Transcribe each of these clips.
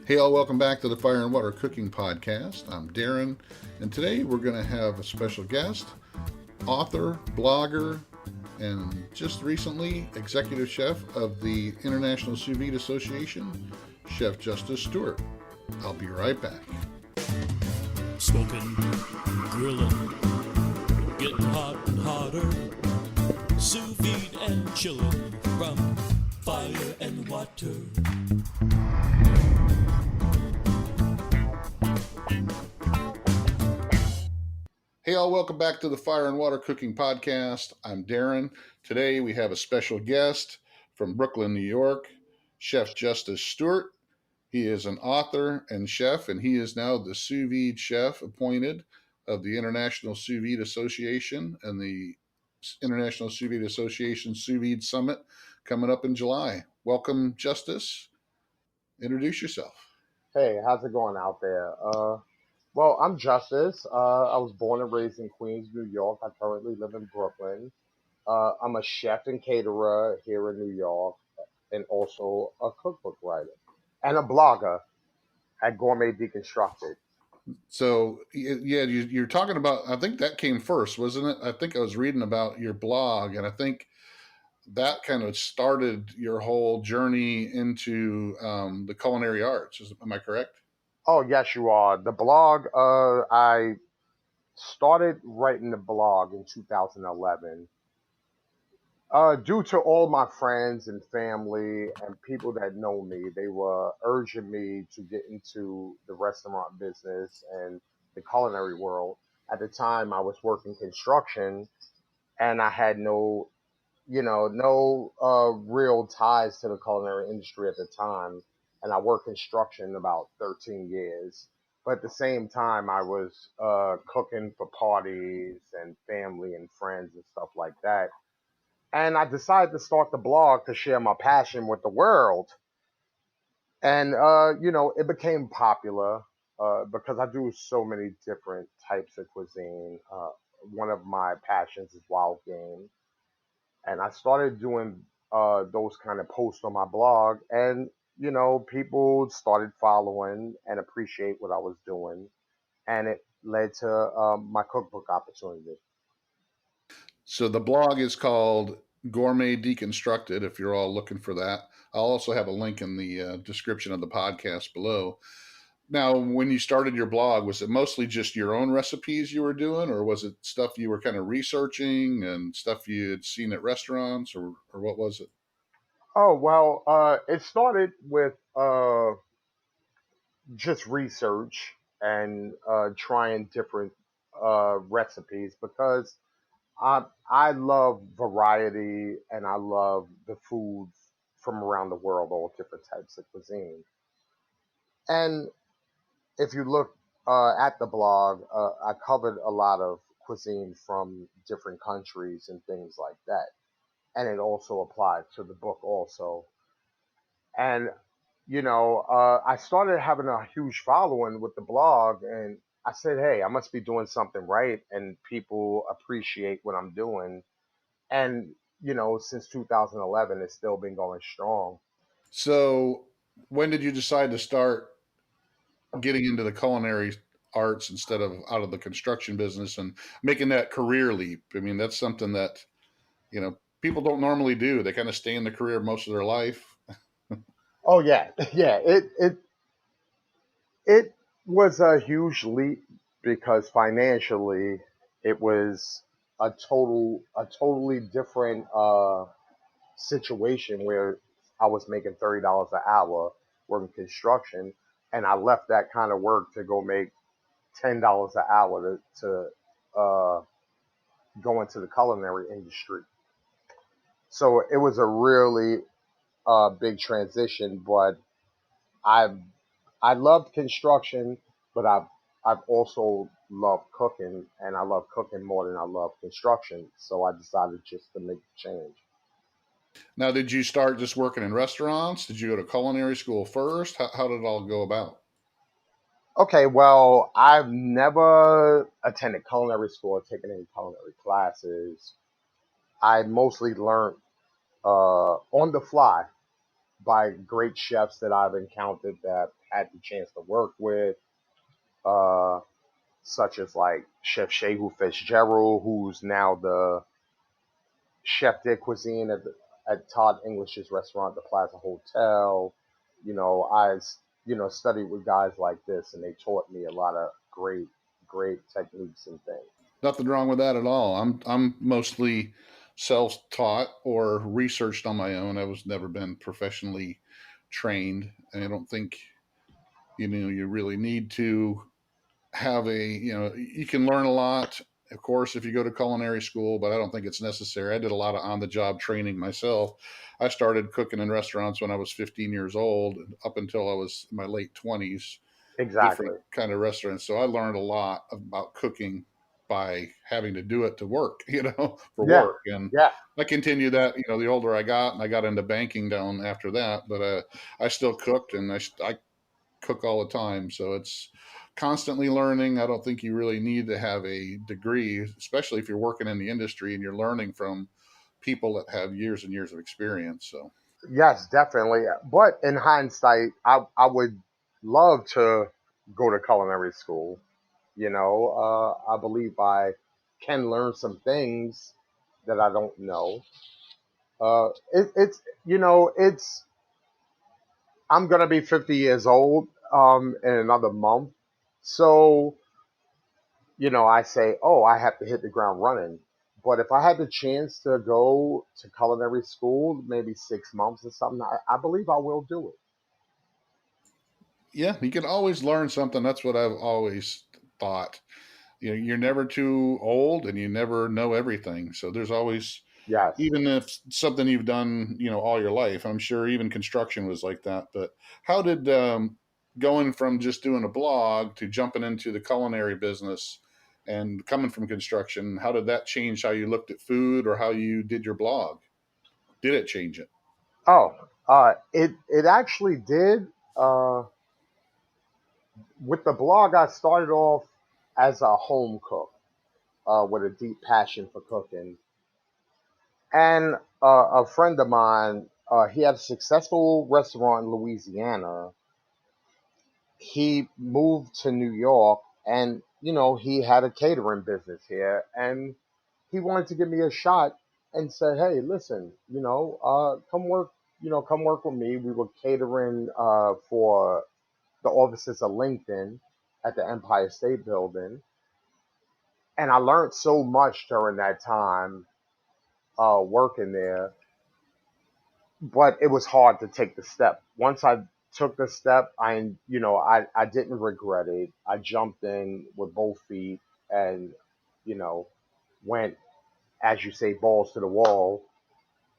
Hey, all, welcome back to the Fire and Water Cooking Podcast. I'm Darren, and today we're going to have a special guest, author, blogger, and just recently executive chef of the International Sous Vide Association, Chef Justice Stewart. I'll be right back. Smoking, grilling, getting hot and hotter, sous vide and chilling from fire and water. Hey, all, welcome back to the Fire and Water Cooking Podcast. I'm Darren. Today we have a special guest from Brooklyn, New York, Chef Justice Stewart. He is an author and chef, and he is now the sous vide chef appointed of the International Sous Vide Association and the International Sous Vide Association Sous Vide Summit coming up in July. Welcome, Justice. Introduce yourself. Hey, how's it going out there? Well, I'm Justice. I was born and raised in Queens, New York. I currently live in Brooklyn. I'm a chef and caterer here in New York, and also a cookbook writer and a blogger at Gourmet Deconstructed. So, yeah, you're talking about, I think that came first, wasn't it? I think I was reading about your blog, and I think that kind of started your whole journey into the culinary arts. Am I correct? Oh, yes, you are. The blog, I started writing the blog in 2011. Due to all my friends and family and people that know me, they were urging me to get into the restaurant business and the culinary world. At the time, I was working construction and I had no real ties to the culinary industry at the time. And I worked construction about 13 years. But at the same time, I was cooking for parties and family and friends and stuff like that. And I decided to start the blog to share my passion with the world. And, it became popular because I do so many different types of cuisine. One of my passions is wild game. And I started doing those kind of posts on my blog. And, people started following and appreciate what I was doing. And it led to my cookbook opportunity. So the blog is called Gourmet Deconstructed, if you're all looking for that. I'll also have a link in the description of the podcast below. Now, when you started your blog, was it mostly just your own recipes you were doing, or was it stuff you were kind of researching and stuff you had seen at restaurants, or what was it? Oh, well, it started with just research and trying different recipes because I love variety and I love the foods from around the world, all different types of cuisine. And if you look at the blog, I covered a lot of cuisine from different countries and things like that. And it also applied to the book also. And I started having a huge following with the blog, and I said, "Hey, I must be doing something right, and people appreciate what I'm doing." And since 2011, it's still been going strong. So, when did you decide to start getting into the culinary arts instead of out of the construction business and making that career leap? I mean, that's something that, people don't normally do. They kind of stay in the career most of their life. Oh yeah, yeah. It was a huge leap because financially, it was a totally different situation where I was making $30 an hour working construction, and I left that kind of work to go make $10 an hour to go into the culinary industry. So it was a really big transition, but I I loved construction, but I've also loved cooking, and I love cooking more than I love construction. So I decided just to make the change. Now, did you start just working in restaurants? Did you go to culinary school first? How did it all go about? Okay, well, I've never attended culinary school or taken any culinary classes. I mostly learned on the fly by great chefs that I've encountered that had the chance to work with, uh, such as like Chef Shehu Fitzgerald, who's now the chef de cuisine at Todd English's restaurant, the Plaza Hotel. I studied with guys like this, and they taught me a lot of great techniques and things. Nothing wrong with that at all. I'm mostly self-taught or researched on my own. I was never been professionally trained, and I don't think you really need to have a you can learn a lot, of course, if you go to culinary school, but I don't think it's necessary. I did a lot of on the job training myself. I started cooking in restaurants when I was 15 years old up until I was in my late 20s, different Exactly. kind of restaurants. So I learned a lot about cooking by having to do it to work, for Yeah. work. And Yeah. I continued that, the older I got, and I got into banking down after that. But I still cooked, and I cook all the time. So it's constantly learning. I don't think you really need to have a degree, especially if you're working in the industry and you're learning from people that have years and years of experience. So Yes, definitely. But in hindsight, I would love to go to culinary school. I believe I can learn some things that I don't know. It's I'm gonna be 50 years old in another month, so I say, oh, I have to hit the ground running. But if I had the chance to go to culinary school, maybe 6 months or something, I believe I will do it. yeah, you can always learn something. That's what I've always thought. You're never too old and you never know everything. So there's always, Yes. even if something you've done, all your life, I'm sure even construction was like that. But how did going from just doing a blog to jumping into the culinary business and coming from construction, how did that change how you looked at food or how you did your blog? Did it change it? Oh, it actually did. Uh, with the blog, I started off as a home cook with a deep passion for cooking, and a friend of mine, he had a successful restaurant in Louisiana. He moved to New York, and he had a catering business here, and he wanted to give me a shot and said, "Hey, listen, come work with me." We were catering for the offices of LinkedIn at the Empire State Building, and I learned so much during that time working there. But it was hard to take the step. Once I took the step, I didn't regret it. I jumped in with both feet and you know went, as you say, balls to the wall.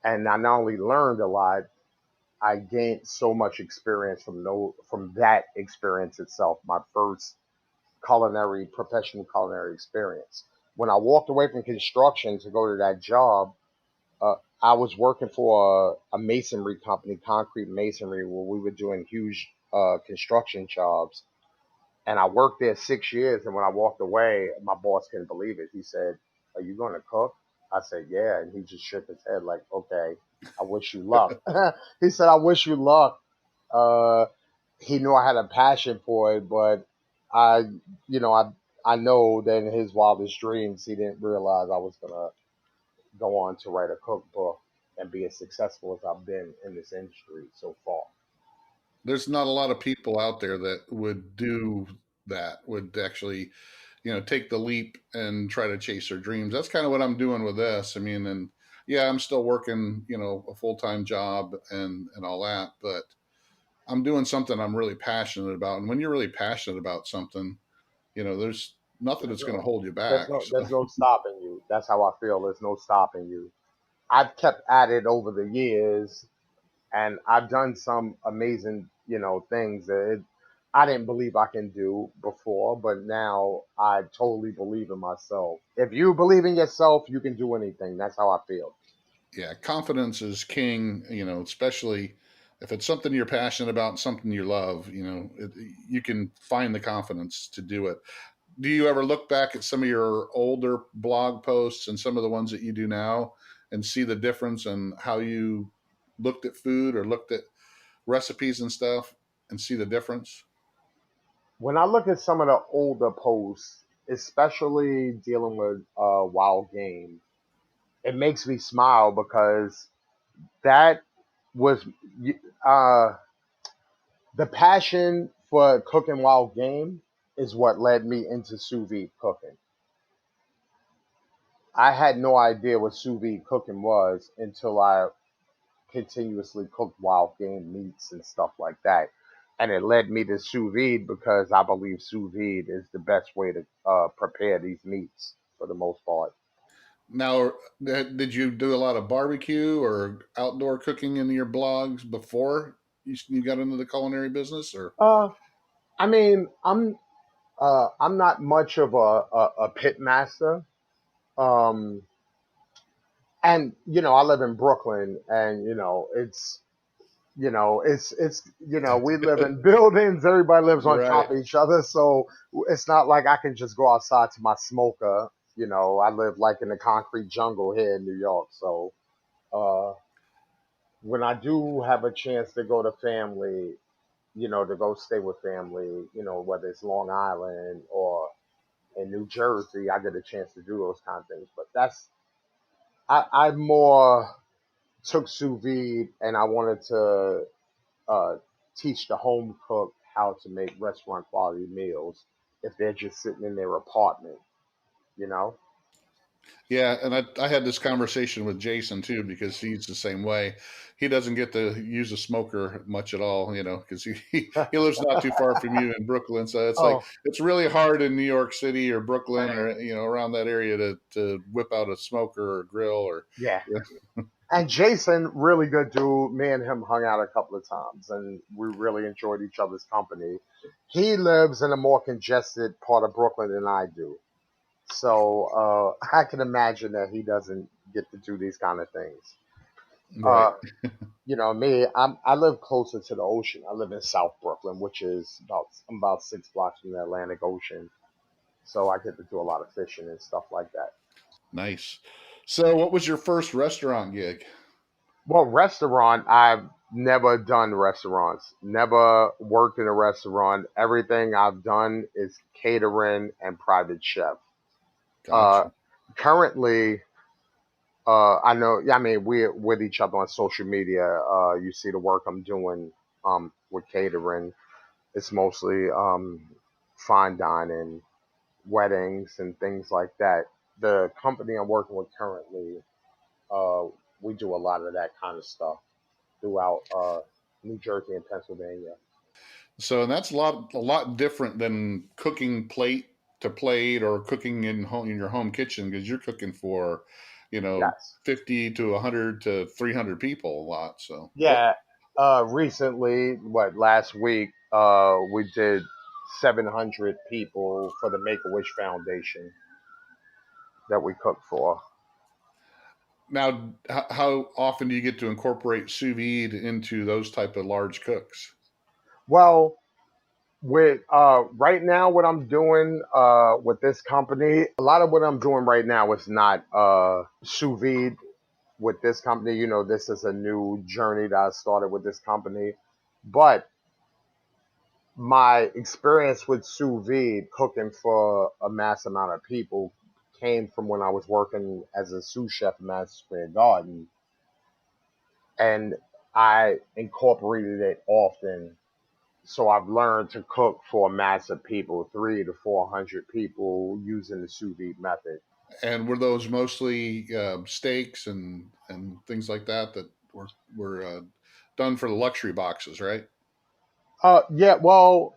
And I not only learned a lot, I gained so much experience from that experience itself. My first professional culinary experience. When I walked away from construction to go to that job, uh, I was working for a masonry company, concrete masonry, where we were doing huge construction jobs. And I worked there 6 years. And when I walked away, my boss couldn't believe it. He said, "Are you going to cook?" I said, "Yeah." And he just shook his head like, "Okay, I wish you luck." He said, "I wish you luck." Uh, he knew I had a passion for it, but I, you know, I know that in his wildest dreams, he didn't realize I was gonna go on to write a cookbook and be as successful as I've been in this industry so far. There's not a lot of people out there that would do that, would actually, take the leap and try to chase their dreams. That's kind of what I'm doing with this. I mean, and yeah, I'm still working, a full-time job and all that, but I'm doing something I'm really passionate about. And when you're really passionate about something, there's nothing There's that's going to no, hold you there's back. no, So there's no stopping you. That's how I feel. There's no stopping you. I've kept at it over the years, and I've done some amazing, things that I didn't believe I can do before, but now I totally believe in myself. If you believe in yourself, you can do anything. That's how I feel. yeah, confidence is king, especially if it's something you're passionate about, something you love, you can find the confidence to do it. Do you ever look back at some of your older blog posts and some of the ones that you do now and see the difference in how you looked at food or looked at recipes and stuff and see the difference? When I look at some of the older posts, especially dealing with wild game, it makes me smile because that was uh, the passion for cooking wild game is what led me into sous vide cooking. I had no idea what sous vide cooking was until I continuously cooked wild game meats and stuff like that. And it led me to sous vide because I believe sous vide is the best way to prepare these meats for the most part. Now, did you do a lot of barbecue or outdoor cooking in your blogs before you got into the culinary business, or? Uh, I mean, I'm not much of a pit master. Um, and I live in Brooklyn, and we live in buildings. Everybody lives on Right. top of each other, so it's not like I can just go outside to my smoker. I live like in the concrete jungle here in New York. So uh, when I do have a chance to go to family, to go stay with family, whether it's Long Island or in New Jersey, I get a chance to do those kind of things. But I more took sous vide and I wanted to uh, teach the home cook how to make restaurant quality meals if they're just sitting in their apartment, you know? Yeah, and I had this conversation with Jason too because he's the same way. He doesn't get to use a smoker much at all, because he lives not too far from you in Brooklyn. So it's like Oh, it's really hard in New York City or Brooklyn man. or around that area to whip out a smoker or grill or. Yeah. And Jason, really good dude. Me and him hung out a couple of times and we really enjoyed each other's company. He lives in a more congested part of Brooklyn than I do. So I can imagine that he doesn't get to do these kind of things. Right. Uh, me, I live closer to the ocean. I live in South Brooklyn, which is I'm about 6 blocks from the Atlantic Ocean. So I get to do a lot of fishing and stuff like that. Nice. So, what was your first restaurant gig? Well, restaurant, I've never done restaurants. Never worked in a restaurant. Everything I've done is catering and private chef. Uh, Gotcha. currently, I know. Yeah, I mean, we're with each other on social media. You see the work I'm doing with catering. It's mostly fine dining, weddings, and things like that. The company I'm working with currently, uh, we do a lot of that kind of stuff throughout New Jersey and Pennsylvania. So, and that's a lot different than cooking plate to plate or cooking in your home kitchen because you're cooking for, you know, Yes. 50 to 100 to 300 people a lot. So, what Yeah. Recently, last week, we did 700 people for the Make a Wish Foundation that we cooked for. now? How often do you get to incorporate sous vide into those type of large cooks? Well, with right now, what I'm doing with this company, a lot of what I'm doing right now is not sous vide with this company. This is a new journey that I started with this company. But my experience with sous vide cooking for a mass amount of people came from when I was working as a sous chef at Madison Square Garden, and I incorporated it often. So I've learned to cook for a mass of people, 300 to 400 people, using the sous vide method. And were those mostly steaks and things like that were done for the luxury boxes, right? Yeah, well,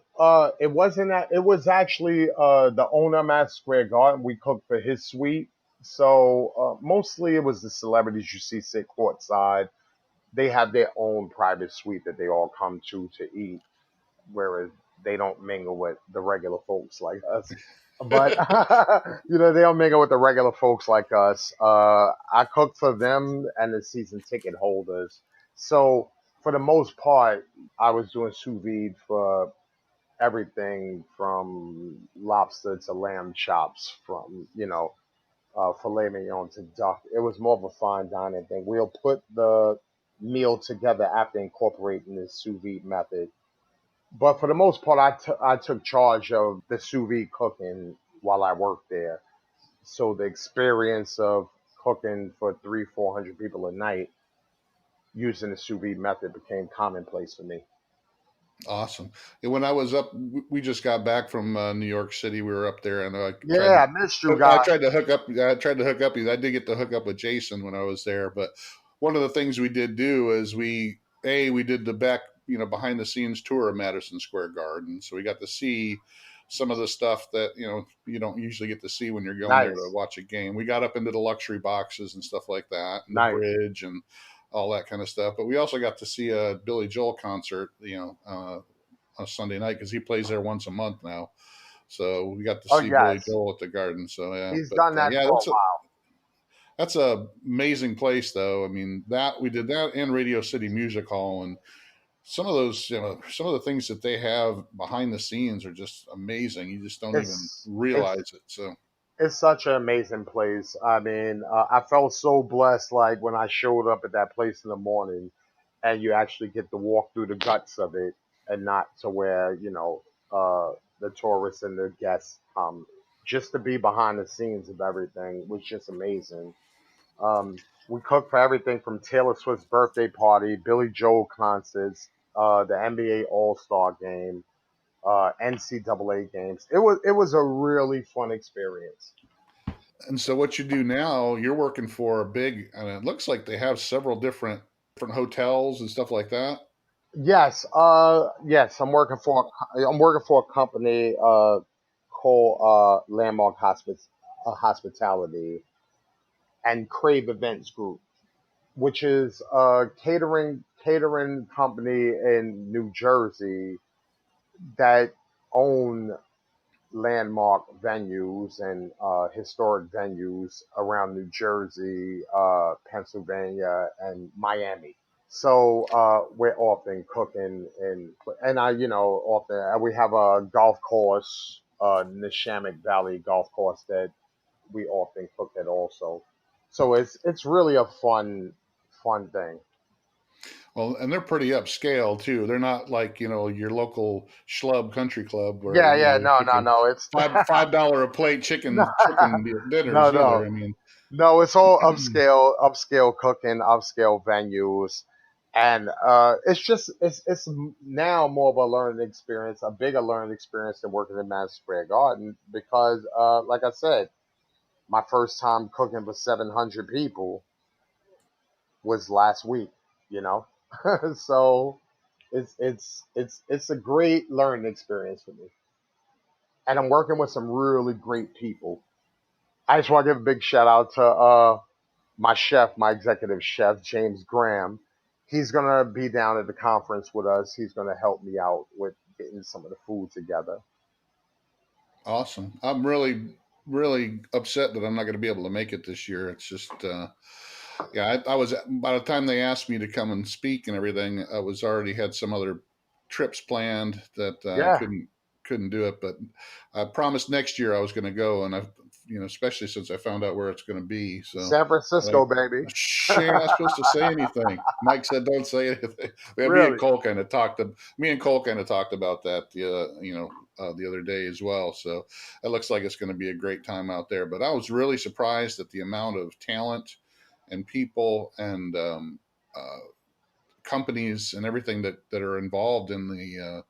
it wasn't that. It was actually the owner of Madison Square Garden. We cooked for his suite. So mostly it was the celebrities you see sit courtside. They have their own private suite that they all come to eat, whereas they don't mingle with the regular folks like us. But they don't mingle with the regular folks like us. I cook for them and the season ticket holders. So for the most part, I was doing sous vide for everything from lobster to lamb chops, from filet mignon to duck. It was more of a fine dining thing. We'll put the meal together after incorporating the sous vide method. But for the most part, I took charge of the sous vide cooking while I worked there. So the experience of cooking for 400 people a night using the sous vide method became commonplace for me. Awesome. And when I was up, we just got back from New York City. We were up there, and I tried Yeah, I missed you I guys. tried to hook up. I tried to hook up. I did get to hook up with Jason when I was there. But one of the things we did do is we did the back, behind the scenes tour of Madison Square Garden. So we got to see some of the stuff that you don't usually get to see when you're going there to Nice, watch a game. We got up into the luxury boxes and stuff like that, and the nice. bridge and all that kind of stuff. But we also got to see a Billy Joel concert, on a Sunday night because he plays there once a month now. So we got to Oh see Billy yes, Joel at the Garden. So yeah, he's but done that yeah, for a while. that's a amazing place though. I mean, that we did that in Radio City Music Hall, and some of those, some of the things that they have behind the scenes are just amazing. You just don't even It's realize it. So it's such an amazing place. I mean, I felt so blessed like when I showed up at that place in the morning, and you actually get to walk through the guts of it, and not to where the tourists and the guests come. Just to be behind the scenes of everything was just amazing. We cooked for everything from Taylor Swift's birthday party, Billy Joel concerts, the NBA All Star game, NCAA games. It was a really fun experience. and so what you do now, you're working for a big, and it looks like they have several different hotels and stuff like that. Yes, yes. I'm working for a company called Landmark Hospitality and Crave Events Group, which is a catering company in New Jersey that own landmark venues and historic venues around New Jersey, Pennsylvania, and Miami. So we're often cooking and I often we have a golf course, Neshammock Valley Golf Course that we often cook at also. So it's really a fun thing. Well, and they're pretty upscale too. They're not like your local schlub country club where Yeah, yeah, you're no, no, cooking no. It's $5 a plate no, chicken dinners no, either. no. I mean, No, it's all upscale cooking, upscale venues, and it's now more of a learning experience, a bigger learning experience than working in Madison Square Garden because, like I said, my first time cooking for 700 people was last week. You know, so it's a great learning experience for me, and I'm working with some really great people. I just want to give a big shout out to my chef, my executive chef, James Graham. He's going to be down at the conference with us. He's going to help me out with getting some of the food together. awesome. I'm really upset that I'm not going to be able to make it this year. It's just, yeah, I was by the time they asked me to come and speak and everything, I was already had some other trips planned that I Yeah, couldn't do it. But I promised next year I was going to go, and especially since I found out where it's going to be. So San like, Francisco, baby. she ain't not supposed to say anything. Mike said, "Don't say anything." Really? Me and Cole kind of talked about that, the other day as well. So it looks like it's going to be a great time out there. But I was really surprised at the amount of talent and people and companies and everything that are involved in the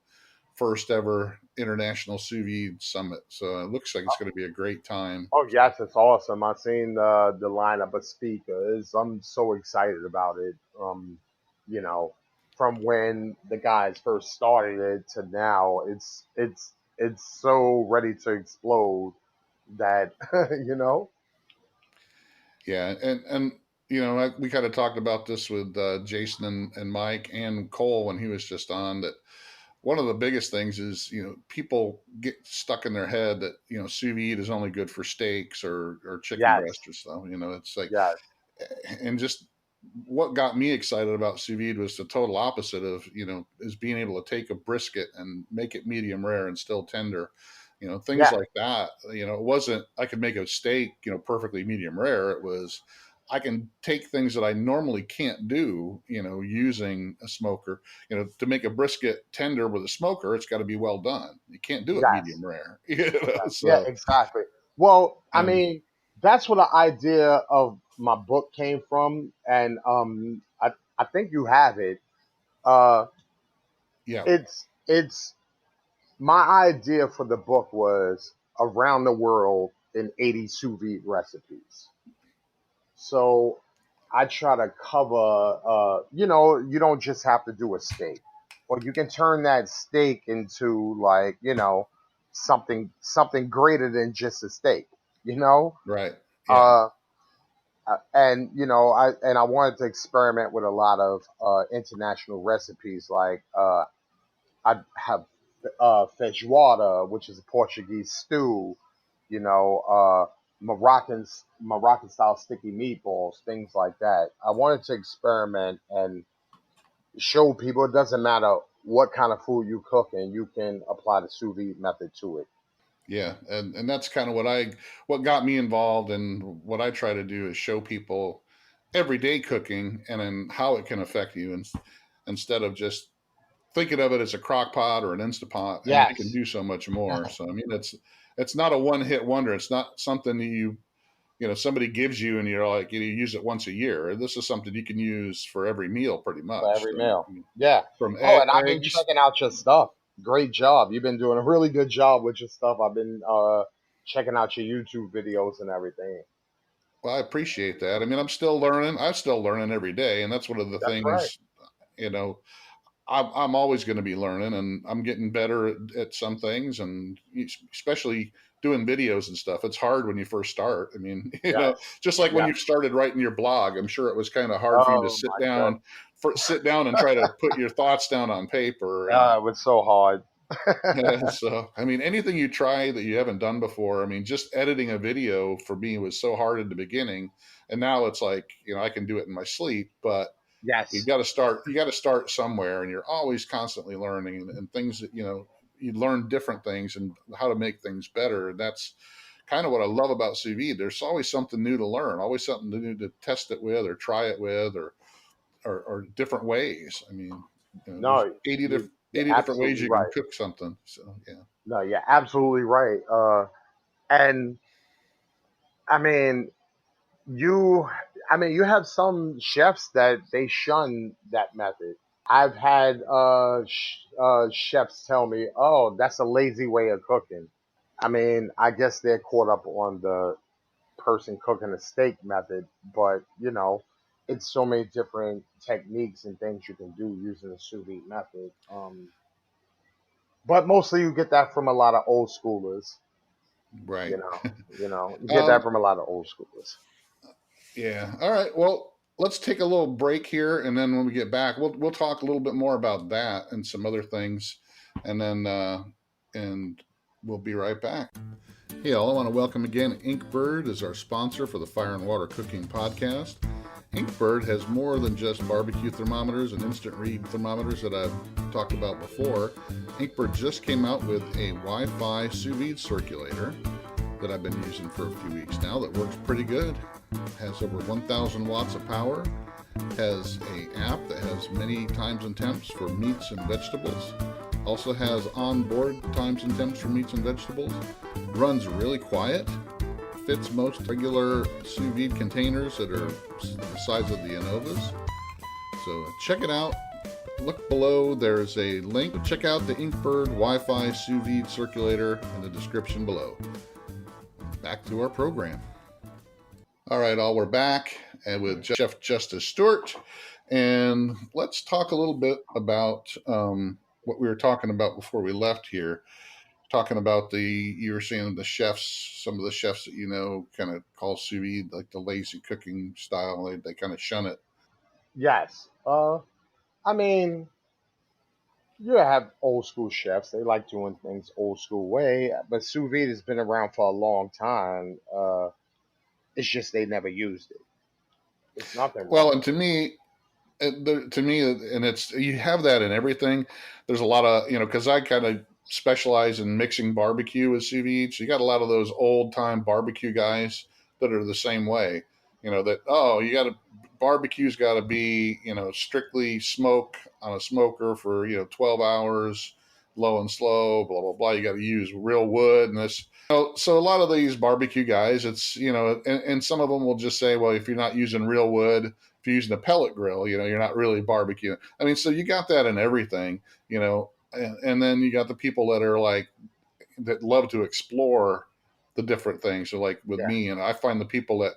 first ever International Sous Vide Summit. So it looks like it's going to be a great time. Oh, yes, it's awesome. I've seen the lineup of speakers. I'm so excited about it. You know, from when the guys first started it to now, it's so ready to explode that you know. Yeah, and we kind of talked about this with Jason and Mike and Cole when he was just on that. One of the biggest things is people get stuck in their head that sous vide is only good for steaks or chicken breast Yes, or stuff. It's like, yes, and just what got me excited about sous vide was the total opposite of is being able to take a brisket and make it medium rare and still tender, things yeah, like that. It wasn't I could make a steak perfectly medium rare. It was I can take things that I normally can't do, using a smoker. To make a brisket tender with a smoker, it's got to be well done. You can't do it medium Yes. rare. Yeah, So, exactly. Well, I um, mean, that's where the idea of my book came from, and I think you have it. Uh, yeah, it's my idea for the book was around the world in 80 sous vide recipes. So I try to cover, you don't just have to do a steak, or you can turn that steak into like, something greater than just a steak, you know. right. Yeah, Uh, and I wanted to experiment with a lot of international recipes, like I have feijoada, which is a Portuguese stew, you know, Moroccan style sticky meatballs, things like that. I wanted to experiment and show people it doesn't matter what kind of food you cook, and you can apply the sous vide method to it. yeah, and that's kind of what got me involved, and what I try to do is show people everyday cooking and then how it can affect you, and instead of just thinking of it as a crock pot or an Instapot. I mean, it can Yes. do so much more. So I mean, it's not a one hit wonder. It's not something that somebody gives you and you're like, you use it once a year. This is something you can use for every meal pretty For much. every So, meal. Yeah. from Oh, and I've been eggs. checking out your stuff. Great job. You've been doing a really good job with your stuff. I've been checking out your YouTube videos and everything. Well, I appreciate that. I mean, I'm still learning. I'm still learning every day, and that's one of the That's right. things. You know, I'm always going to be learning, and I'm getting better at some things, and especially doing videos and stuff. It's hard when you first start. I mean, Yes. just like when Yes. you started writing your blog, I'm sure it was kind of hard for you to Oh sit my down, goodness. and try to put your thoughts down on paper. And It was so hard. so, I mean, anything you try that you haven't done before, I mean, just editing a video for me was so hard in the beginning, and now it's like, I can do it in my sleep, but Yes. you got to start somewhere, and you're always constantly learning, and things that you learn different things and how to make things better. And that's kind of what I love about sous vide. There's always something new to learn, always something new to test it with or try it with, or different ways. I mean, there's No, you're 80 different ways absolutely you can right. cook something. So yeah. No, you're absolutely right. And I mean, you, you have some chefs that they shun that method. I've had chefs tell me, "Oh, that's a lazy way of cooking." I mean, I guess they're caught up on the person cooking a steak method, but it's so many different techniques and things you can do using the sous vide method. But mostly you get that from a lot of old schoolers. Right. You get that um from a lot of old schoolers. yeah, all right, well, let's take a little break here, and then when we get back, we'll talk a little bit more about that and some other things, and then and we'll be right back. Hey, all, I want to welcome again Inkbird as our sponsor for the Fire and Water Cooking Podcast. Inkbird has more than just barbecue thermometers and instant read thermometers that I've talked about before. Inkbird just came out with a Wi-Fi sous vide circulator that I've been using for a few weeks now that works pretty good. Has over 1,000 watts of power. Has a app that has many times and temps for meats and vegetables. Also has onboard times and temps for meats and vegetables. Runs really quiet. Fits most regular sous vide containers that are the size of the Innovas. So check it out. Look below. There's a link. Check out the Inkbird Wi-Fi sous vide circulator in the description below. Back to our program. All right, all, we're back and with Chef Justice Stewart, and let's talk a little bit about what we were talking about before we left here. Talking about you were saying some of the chefs that kind of call sous vide like the lazy cooking style. They kind of shun it. Yes. I mean, you have old school chefs. They like doing things old school way, but sous vide has been around for a long time. It's just they never used it. It's nothing Well, wrong and with it. to me, and it's you have that in everything. There's a lot of because I kind of specialize in mixing barbecue with sous vide. So you got a lot of those old time barbecue guys that are the same way. that, oh, you got to, barbecue's got to be, strictly smoke on a smoker for, 12 hours, low and slow, blah, blah, blah. You got to use real wood and this. So a lot of these barbecue guys, it's, and some of them will just say, well, if you're not using real wood, if you're using a pellet grill, you're not really barbecuing. I mean, so you got that in everything, and then you got the people that are like, that love to explore the different things. So like with Yeah, me, and I find the people that,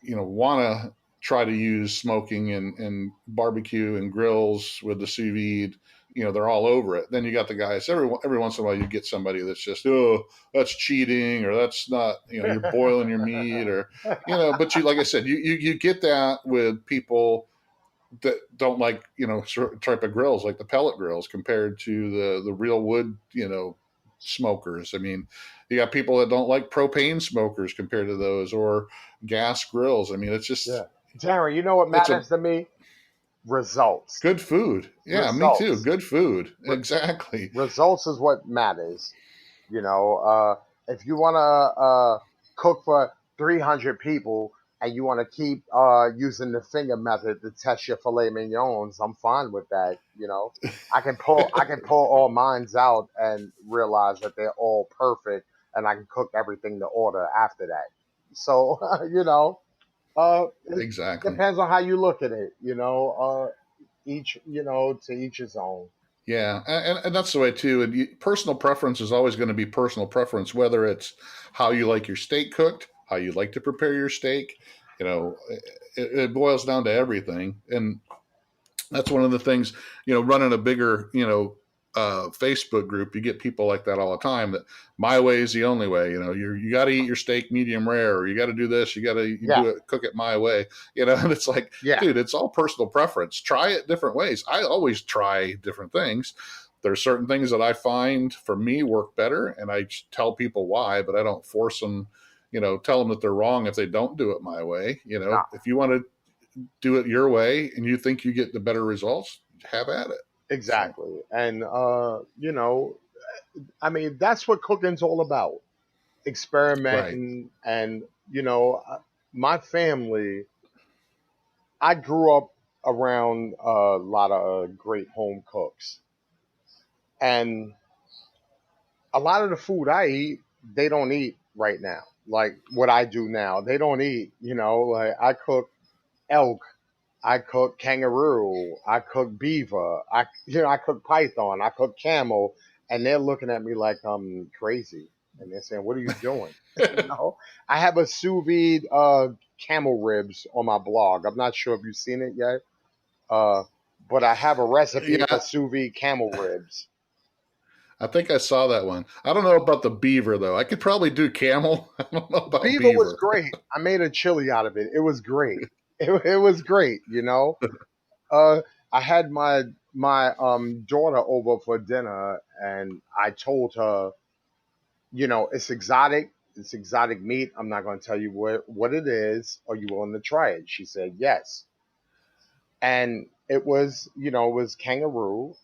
want to try to use smoking and barbecue and grills with the sous vide, they're all over it. Then you got the guys, every once in a while you get somebody that's just, oh, that's cheating, or that's not, you're boiling your meat, or, but you, like I said, you get that with people that don't like, certain type of grills, like the pellet grills, compared to the real wood, smokers. I mean, you got people that don't like propane smokers compared to those, or gas grills. I mean, it's yeah. just, Darren, you know what it's a matters to me? Results. good food. Yeah, me too. Results. Good food. Re- Exactly. Results is what matters. You know, if you want to cook for 300 people and you want to keep using the finger method to test your filet mignons, I'm fine with that. You know, I can pull all mines out and realize that they're all perfect, and I can cook everything to order after that. So it Exactly. depends on how you look at it. Each to each his own. Yeah, and that's the way too. And personal preference is always going to be personal preference, whether it's how you like your steak cooked, how you like to prepare your steak. It boils down to everything, and that's one of the things, running a bigger, Facebook group, you get people like that all the time, that my way is the only way. You got to eat your steak medium rare, or you got to do this, you got to Yeah, cook it my way. And it's like, yeah, dude, it's all personal preference. Try it different ways. I always try different things. There's certain things that I find for me work better, and I tell people why, but I don't force them, tell them that they're wrong if they don't do it my way. no, If you want to do it your way and you think you get the better results, have at it. So, exactly. And I mean, that's what cooking's all about. right. Experimenting, and my family. I grew up around a lot of great home cooks, and a lot of the food I eat, they don't eat right now. Like what I do now, they don't eat. Like I cook elk, I cook kangaroo, I cook beaver, I cook python, I cook camel, and they're looking at me like I'm crazy, and they're saying, "What are you doing?" you know, I have a sous vide camel ribs on my blog. I'm not sure if you've seen it yet, uh, but I have a recipe for Yeah, sous vide camel ribs. I think I saw that one. I don't know about the beaver though. I could probably do camel. I don't know The about beaver was beaver. great. I made a chili out of it. It was great. It was great. Uh, I had my daughter over for dinner, and I told her, it's exotic. It's exotic meat. I'm not going to tell you what it is. Are you willing to try it? She said yes, and it was kangaroo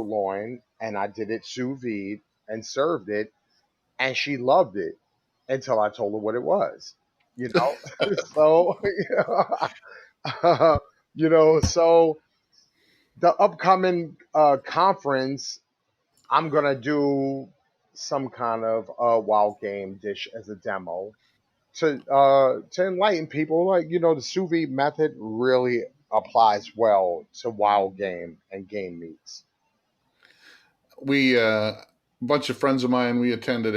loin, and I did it sous vide and served it, and she loved it until I told her what it was. You know, so so the upcoming conference, I'm gonna do some kind of wild game dish as a demo to enlighten people. Like the sous vide method really applies well to wild game and game meats. We a bunch of friends of mine. We attended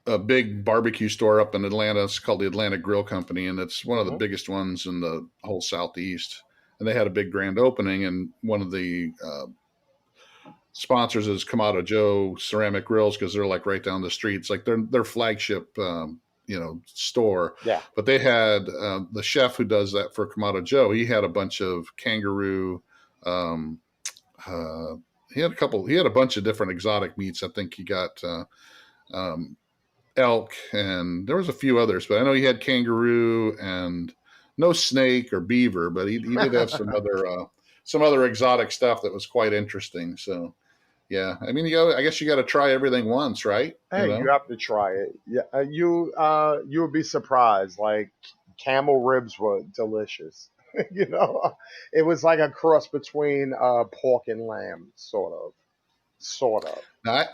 a big barbecue store up in Atlanta. It's called the Atlanta Grill Company, and it's one of the Hmm. biggest ones in the whole Southeast. And they had a big grand opening, and one of the sponsors is Kamado Joe Ceramic Grills, because they're like right down the street. It's like their flagship, store. Yeah, But they had the chef who does that for Kamado Joe. He had a bunch of kangaroo. Um, uh, he had a couple. He had a bunch of different exotic meats. I think he got um, elk, and there was a few others, but I know he had kangaroo and no snake or beaver, but he did have some other exotic stuff that was quite interesting. So Yeah, I mean, I guess you got to try everything once, right? You Hey, you know. have to try it. Yeah, you would be surprised. Like camel ribs were delicious. It was like a cross between pork and lamb, sort of. Now,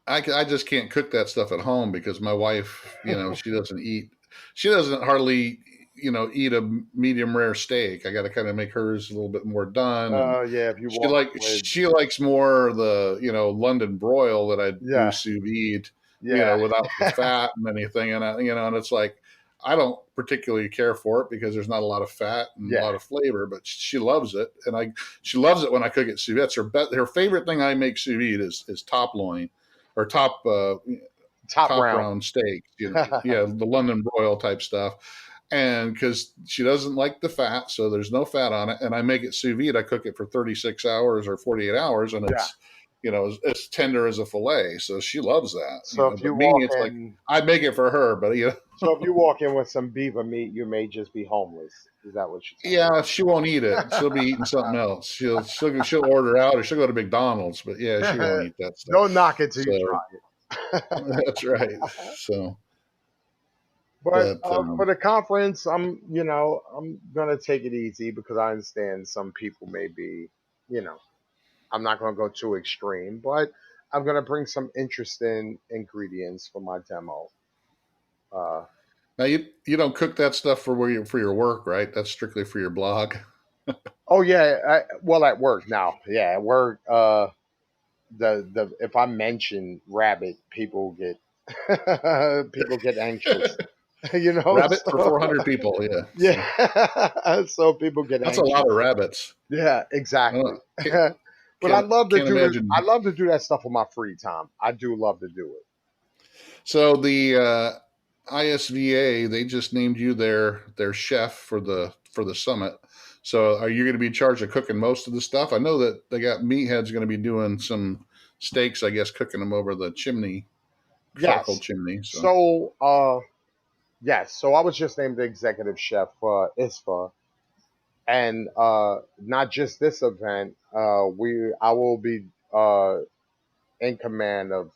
I just can't cook that stuff at home because my wife, she doesn't eat. She doesn't hardly, eat a medium rare steak. I got to kind of make hers a little bit more done, and Yeah, if you she walk like with, she likes more the London broil that I do yeah, sous vide, yeah, without the fat and anything, and and it's like I don't particularly care for it because there's not a lot of fat and a yeah, lot of flavor, but she loves it, and she loves it when I cook it sous vide. It's her favorite thing I make sous vide is top loin or top top round. round steak, yeah, the London broil type stuff. And because she doesn't like the fat, so there's no fat on it, and I make it sous vide, I cook it for 36 hours or 48 hours, and Yeah. it's as tender as a fillet. So she loves that, So if you But me, walk it's like in, I make it for her, but so if you walk in with some beaver meat, you may just be homeless. Is that what you're yeah, she won't eat it. She'll be eating something else. She'll order out or she'll go to McDonald's, but yeah, she won't saying? eat that stuff. Don't knock it till you So try it. that's right. So, But but for the conference, I'm gonna take it easy because I understand some people may be, you know, I'm not gonna go too extreme, but I'm gonna bring some interesting ingredients for my demo. Uh, now you don't cook that stuff for your work, right? That's strictly for your blog. oh yeah, well at work now, yeah, at work. The if I mention rabbit, people get people get anxious, Rabbit for So 400 people, yeah. So yeah, so people get that's a lot of anxious. rabbits. Yeah, I exactly. don't, But can't I imagine. love to do that stuff on my free time. I do love to do it. So the ISVA, they just named you their chef for the summit. So are you going to be in charge of cooking most of the stuff? I know that they got Meathead's going to be doing some steaks, I guess, cooking them over the chimney, charcoal Yes. chimney. So So yes. So I was just named the executive chef for ISFA, and not just this event. I will be in command of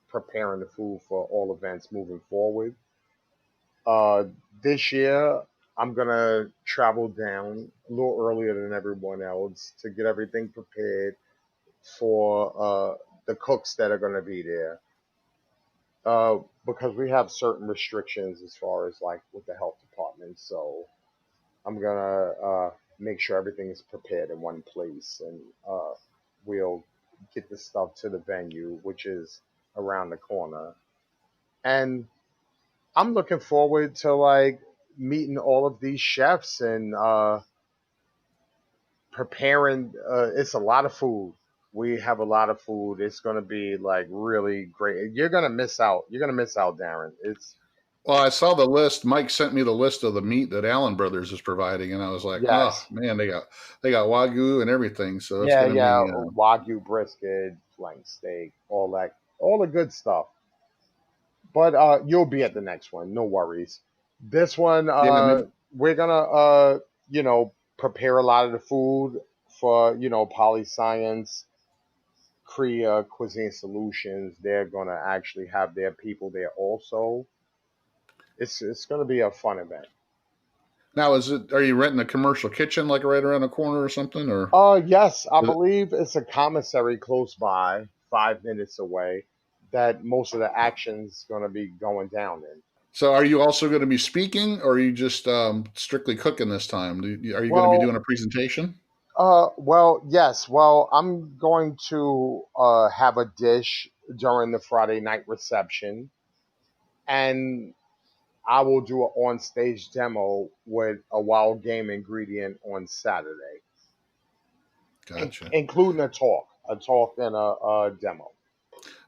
preparing the food for all events moving forward. Uh, this year, I'm gonna travel down a little earlier than everyone else to get everything prepared for the cooks that are gonna be there. Because we have certain restrictions as far as like with the health department, so I'm gonna make sure everything is prepared in one place, and we'll get the stuff to the venue, which is around the corner. And I'm looking forward to like meeting all of these chefs and preparing. It's a lot of food. We have a lot of food. It's going to be like really great. You're going to miss out. You're going to miss out, Darren. It's well, I saw the list. Mike sent me the list of the meat that Allen Brothers is providing, and I was like, oh yes, man, they got wagyu and everything. So it's yeah, going to yeah. be Wagyu brisket, flank steak, all that, all the good stuff. But you'll be at the next one. No worries. This one, yeah. Maybe, we're gonna, prepare a lot of the food for, Polyscience, Korea Cuisine Solutions. They're gonna actually have their people there also. It's gonna be a fun event. now is it? Are you renting a commercial kitchen like right around the corner or something, or? Yes, I believe it's a commissary close by, 5 minutes away, that most of the action's gonna be going down in. So, are you also going to be speaking, or are you just strictly cooking this time? Are you going to be Well, doing a presentation? yes. Well, I'm going to have a dish during the Friday night reception, and I will do an on-stage demo with a wild game ingredient on Saturday, Gotcha. including a talk and a demo.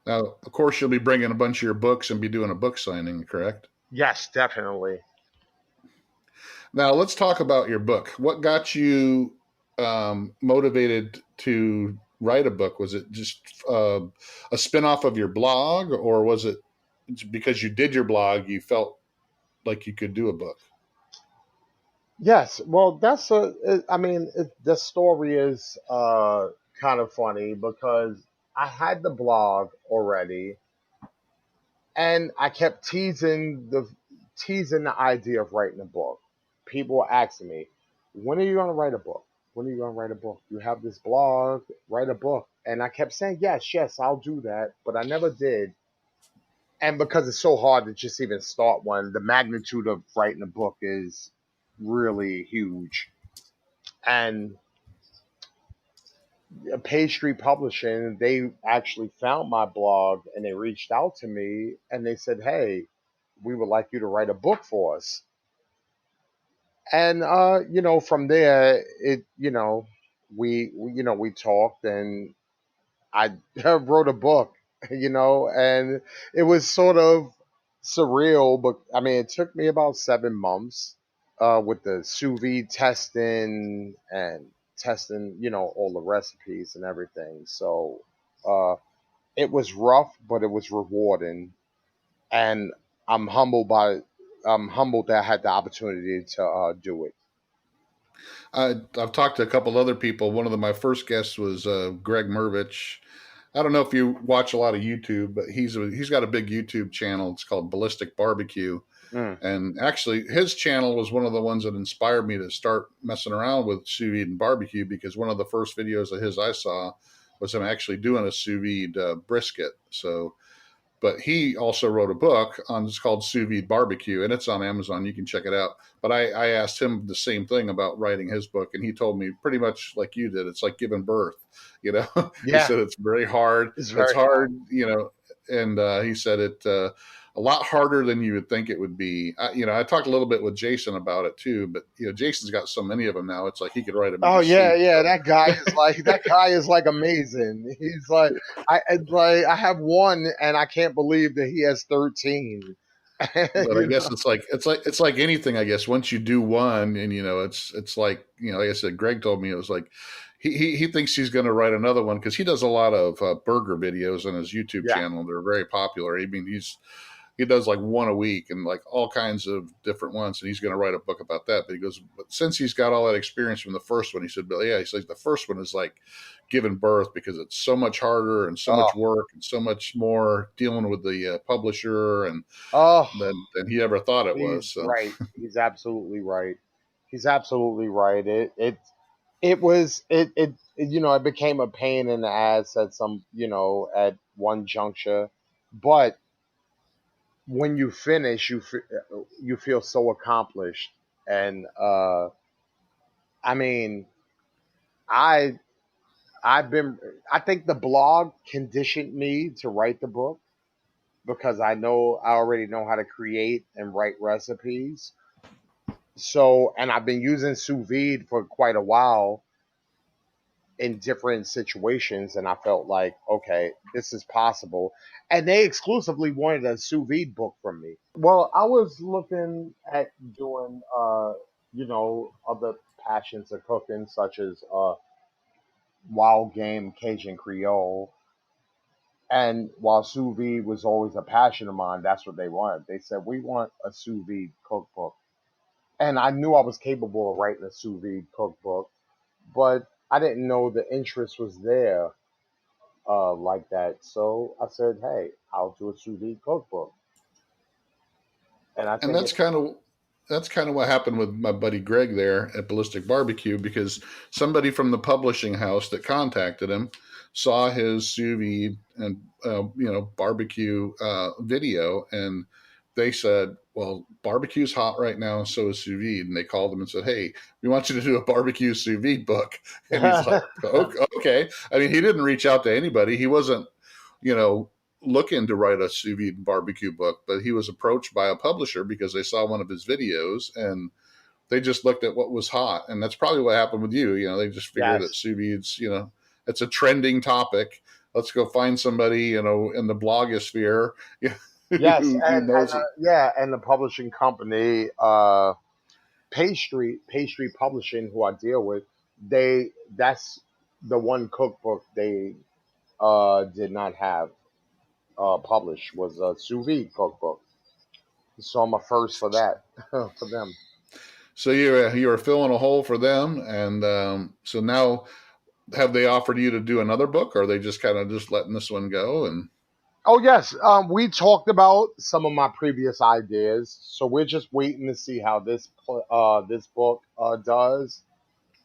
Now, of course, you'll be bringing a bunch of your books and be doing a book signing, correct? Yes, definitely. Now, let's talk about your book. What got you motivated to write a book? Was it just a spinoff of your blog, or was it because you did your blog, you felt like you could do a book? Yes. Well, I mean, the story is kind of funny because I had the blog already, and I kept teasing the idea of writing a book. People were asking me, "When are you going to write a book? When are you going to write a book? You have this blog, write a book." And I kept saying, "Yes, yes, I'll do that," but I never did. And because it's so hard to just even start one, the magnitude of writing a book is really huge. And Pastry Publishing, they actually found my blog and they reached out to me and they said, "Hey, we would like you to write a book for us." And from there, we talked and I wrote a book, and it was sort of surreal, but I mean, it took me about 7 months with the sous vide testing and testing, all the recipes and everything. So uh, it was rough, but it was rewarding, and I'm humbled by I'm humbled that I had the opportunity to do it. I've talked to a couple other people. One of my first guests was Greg Mervich. I don't know if you watch a lot of YouTube, but he's got a big YouTube channel. It's called Ballistic Barbecue, Mm, and actually his channel was one of the ones that inspired me to start messing around with sous vide and barbecue, because one of the first videos of his I saw was him actually doing a sous vide brisket. So, but he also wrote a book on, it's called Sous Vide Barbecue, and it's on Amazon. You can check it out. But I asked him the same thing about writing his book, and he told me pretty much like you did. It's like giving birth, you know. He yeah, said it's very hard. it's It's very hard, and he said it a lot harder than you would think it would be. I talked a little bit with Jason about it too, but Jason's got so many of them now. It's like he could write them in Oh his yeah, sleep. yeah. So, That guy is like amazing. He's like I have one and I can't believe that he has 13. but I you guess know? it's like anything. I guess once you do one, and it's like, like I said, Greg told me it was like he thinks he's going to write another one, because he does a lot of burger videos on his YouTube Yeah. channel. They're very popular. I mean, he does like one a week and like all kinds of different ones, and he's going to write a book about that. But he goes, but since he's got all that experience from the first one, he said, but yeah, he says the first one is like giving birth, because it's so much harder and so Oh, much work and so much more dealing with the publisher and oh, than he ever thought it was. he's So, right. He's absolutely right. He's absolutely right. It became a pain in the ass at one juncture, but when you finish, you feel so accomplished. And I mean, I I've been I think the blog conditioned me to write the book because I already know how to create and write recipes. So, and I've been using sous vide for quite a while in different situations, and I felt like, okay, this is possible. And they exclusively wanted a sous vide book from me. Well, I was looking at doing, other passions of cooking, such as wild game Cajun Creole. And while sous vide was always a passion of mine, that's what they wanted. They said, "We want a sous vide cookbook." And I knew I was capable of writing a sous vide cookbook, but I didn't know the interest was there like that. So I said, "Hey, I'll do a sous vide cookbook." And I and think it, that's kind of what happened with my buddy Greg there at Ballistic Barbecue, because somebody from the publishing house that contacted him saw his sous vide and barbecue video, and they said, "Well, barbecue's hot right now, and so is sous vide." And they called him and said, "Hey, we want you to do a barbecue sous vide book." And he's like, "Okay." I mean, he didn't reach out to anybody. He wasn't, you know, looking to write a sous vide barbecue book, but he was approached by a publisher because they saw one of his videos, and they just looked at what was hot. And that's probably what happened with you. They just figured that yes, sous vide's, it's a trending topic. Let's go find somebody, in the blogosphere yes, who and knows it. yeah, and the publishing company, Pastry Publishing, who I deal with, that's the one cookbook they did not have published was a sous vide cookbook. So I'm a first for that for them. So you were filling a hole for them, and so now have they offered you to do another book, or are they just kind of just letting this one go? And Oh yes, we talked about some of my previous ideas, so we're just waiting to see how this book does,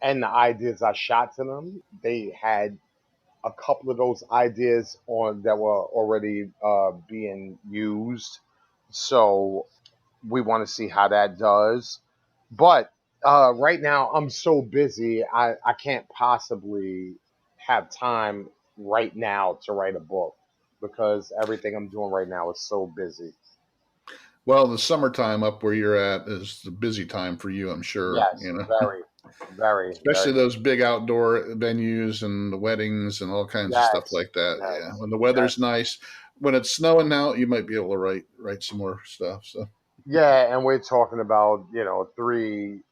and the ideas I shot to them. They had a couple of those ideas on that were already being used, so we want to see how that does. But right now, I'm so busy, I can't possibly have time right now to write a book because everything I'm doing right now is so busy. well, the summertime up where you're at is the busy time for you, I'm sure. Yes, very, very, Especially very. those big outdoor venues and the weddings and all kinds of stuff Yes, like that. Yeah, yes, when the weather's yes. nice, when it's snowing now, you might be able to write some more stuff. So, Yeah, and we're talking about three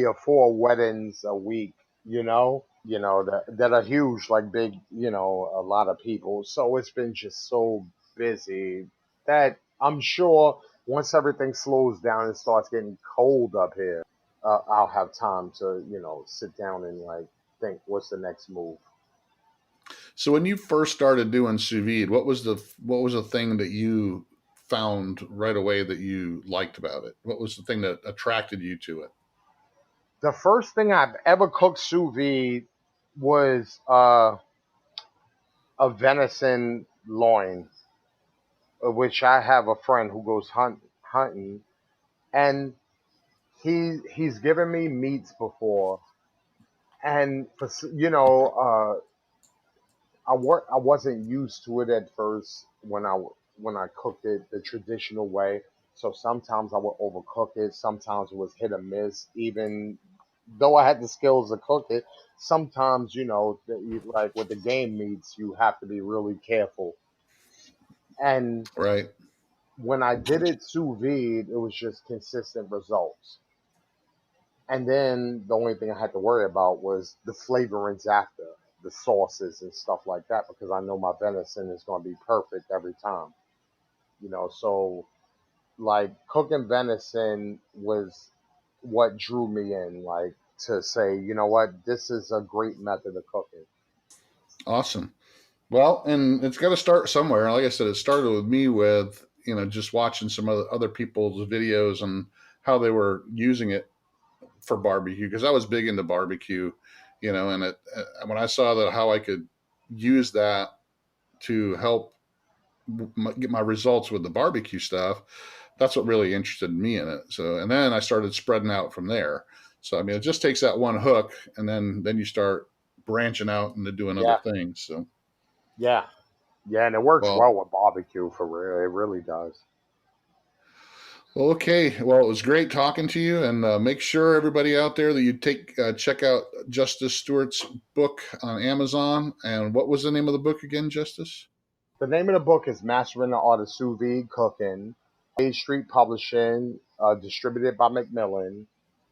or four weddings a week. That are huge, like big. A lot of people. So it's been just so busy that I'm sure once everything slows down and starts getting cold up here, I'll have time to sit down and like think what's the next move. so when you first started doing sous vide, what was the thing that you found right away that you liked about it? What was the thing that attracted you to it? The first thing I've ever cooked sous vide was a venison loin, which I have a friend who goes hunting, and he's given me meats before, and I wasn't used to it at first when I cooked it the traditional way. So sometimes I would overcook it. Sometimes it was hit or miss. Even though I had the skills to cook it, sometimes like with the game meats, you have to be really careful. And Right. when I did it sous vide, it was just consistent results. And then the only thing I had to worry about was the flavorings after, the sauces and stuff like that, because I know my venison is going to be perfect every time. So like cooking venison was what drew me in, like to say, you know what, this is a great method of cooking. Awesome. Well, and it's got to start somewhere. Like I said, it started with me with just watching some other people's videos and how they were using it for barbecue because I was big into barbecue, and when I saw that how I could use that to help get my results with the barbecue stuff, that's what really interested me in it. So, and then I started spreading out from there. So, I mean, it just takes that one hook, and then you start branching out into doing other Yeah, things. So, yeah, yeah, and it works well, well with barbecue for real. It really does. well, okay. Well, it was great talking to you, and make sure everybody out there that you check out Justice Stewart's book on Amazon. And what was the name of the book again, Justice? The name of the book is Mastering the Art of Sous Vide Cooking, A Street Publishing, distributed by Macmillan.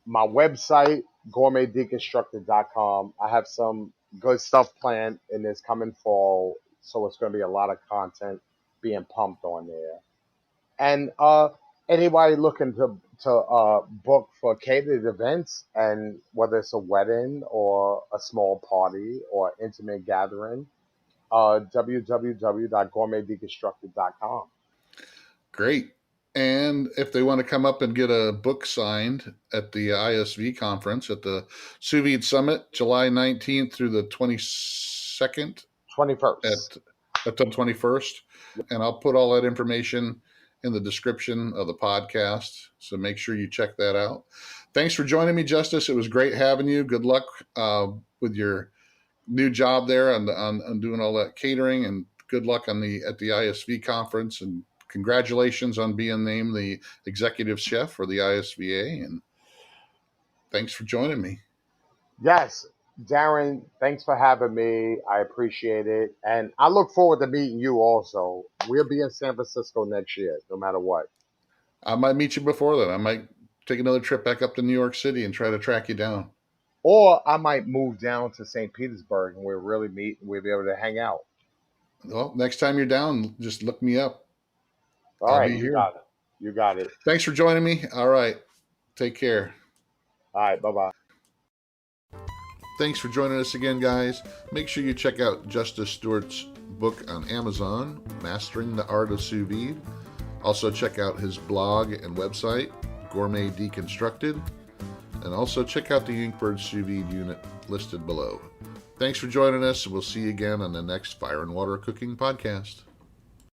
My website, gourmetdeconstructed.com. I have some good stuff planned in this coming fall, so it's going to be a lot of content being pumped on there. And anybody looking to book for catered events, and whether it's a wedding or a small party or intimate gathering, www.gourmetdeconstructed.com. Great. And if they want to come up and get a book signed at the ISV conference at the Sous Vide Summit, July 19th through the 22nd 21st. at at the 21st, and I'll put all that information in the description of the podcast. So make sure you check that out. Thanks for joining me, Justice. It was great having you. Good luck with your new job there on doing all that catering, and good luck at the ISV conference. And congratulations on being named the executive chef for the ISVA. And thanks for joining me. Yes, Darren, thanks for having me. I appreciate it. And I look forward to meeting you also. We'll be in San Francisco next year, no matter what. I might meet you before then. I might take another trip back up to New York City and try to track you down. Or I might move down to St. Petersburg and we'll really meet and we'll be able to hang out. Well, next time you're down, just look me up. All I'll right, be you here. got it. You got it. Thanks for joining me. All right. Take care. All right, bye bye. Thanks for joining us again, guys. Make sure you check out Justice Stewart's book on Amazon, Mastering the Art of Sous Vide. Also check out his blog and website, Gourmet Deconstructed. And also check out the Inkbird Sous Vide unit listed below. Thanks for joining us, and we'll see you again on the next Fire and Water Cooking Podcast.